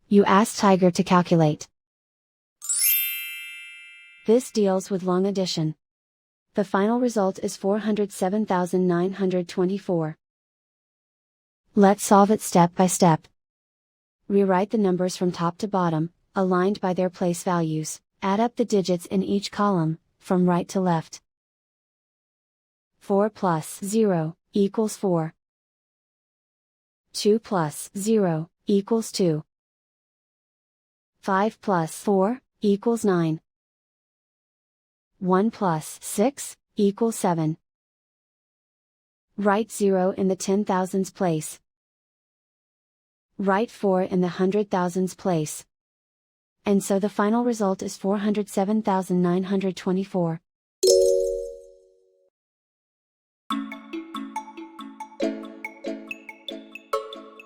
You ask Tiger to calculate. This deals with long addition. The final result is 407,924. Let's solve it step by step. Rewrite the numbers from top to bottom, aligned by their place values. Add up the digits in each column, from right to left. 4 plus 0 equals 4. 2 plus 0 equals 2. 5 plus 4 equals 9. 1 plus 6 equals 7. Write 0 in the 10,000s place. Write 4 in the 100,000s place. And so the final result is 407,924.